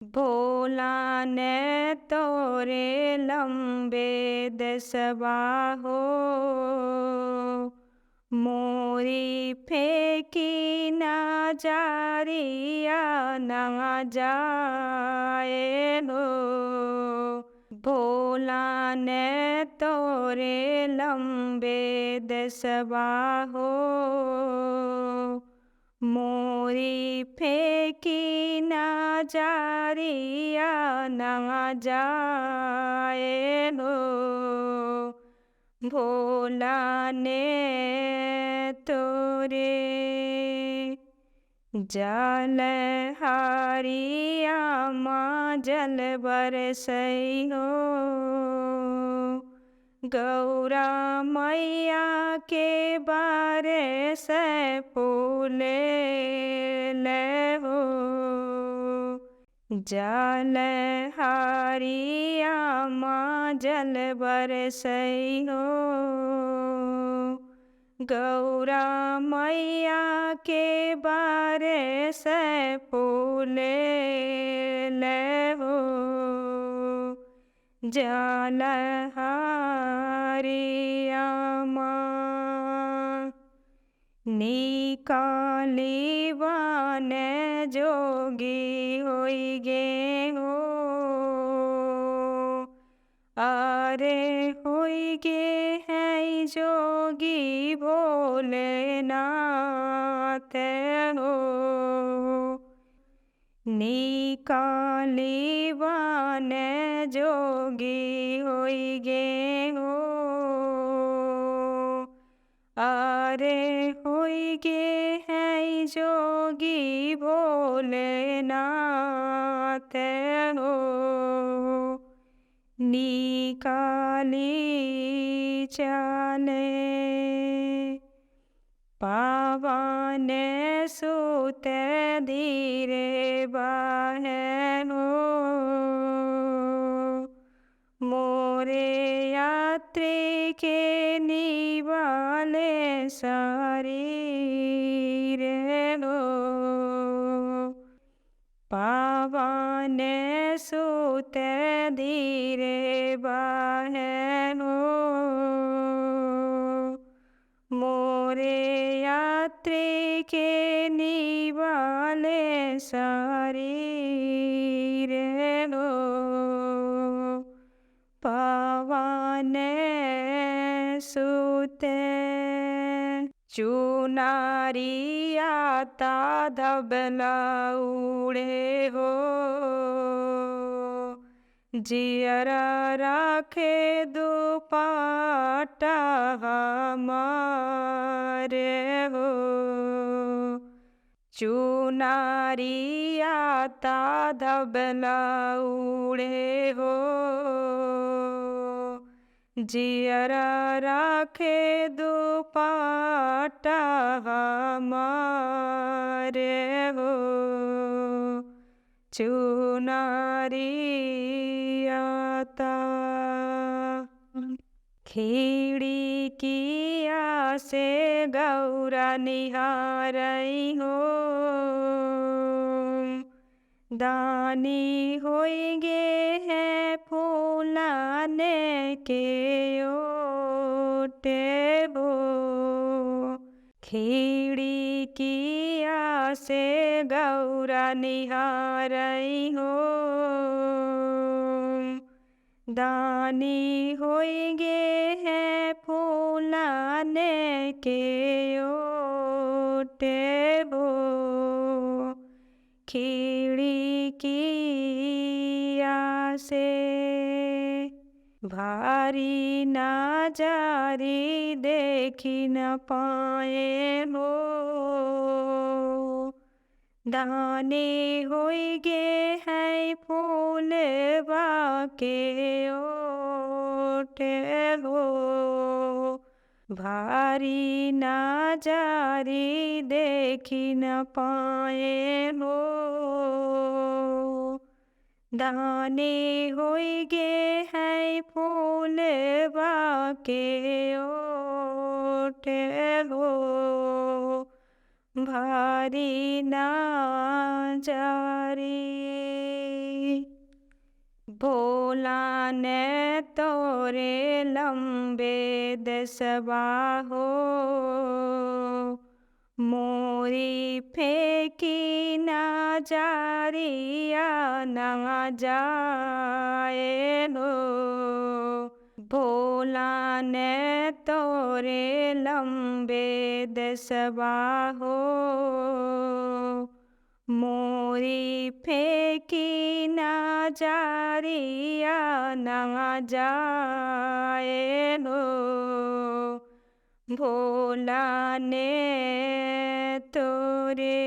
भोला ने तोरे लंबे दसबा हो, मोरी फेंकी ना जारिया ना जाए हो। भोला ने तोरे लंबे दसबा हो, मोरी फेंकी ना जारिया ना जाए हो। भोला ने तोरे जल हारिया माँ जल बरसई हो, गौरा मैया के बारे से फूले ले हो। जल हारिया माँ जल बरसई हो, गौरा मैया के बारे से फूले ले हो। जल हारिया माँ निकाली बाने जोगी होई गे हो, अरे होई गे है जोगी भोलेनाथ हो। निकाली बाने जोगी होई गे हो, अरे होई गे है जोगी भोलेनाथ हो। निकाली चाले पावन सुते धीरे बहन हो, मोरे यात्री के निवाले शरीर हो। पावन सुते धीरे बहन हो, मोरे यात्री के निवाले शरीर हो। पावन सुते चुनारिया ता धबला उड़े हो, जियरा राखे दुपट्टा हमारे हो। चुनारिया ता धबला उड़े हो, जियरा राखे दुपट्टा हमारे हो। चुनारिया ता खिड़किया से गौरा निहारई हो, दानी होई गे है फूलाने के ओटे हो। खिड़किया से गौरा निहारई हो, दानी होई गे है फूलाने के ओटे हो। खिड़किया से भारी नजारी देखी न पाए हो, दानी होई गे है फूलवा के ओटे हो। भारी नजारी देखी न पाए हो, दानी होई गे है फूलवा के ओटे हो। भारी नजारी भोला ने तोरे लंबे दसवा हो, मोरी फेंकी ना जारिया ना जाए लो। भोला ने तोरे लंबे दसवा हो, मोरी फेंकी ना जारिया ना जाए लो। भोला ने तोरे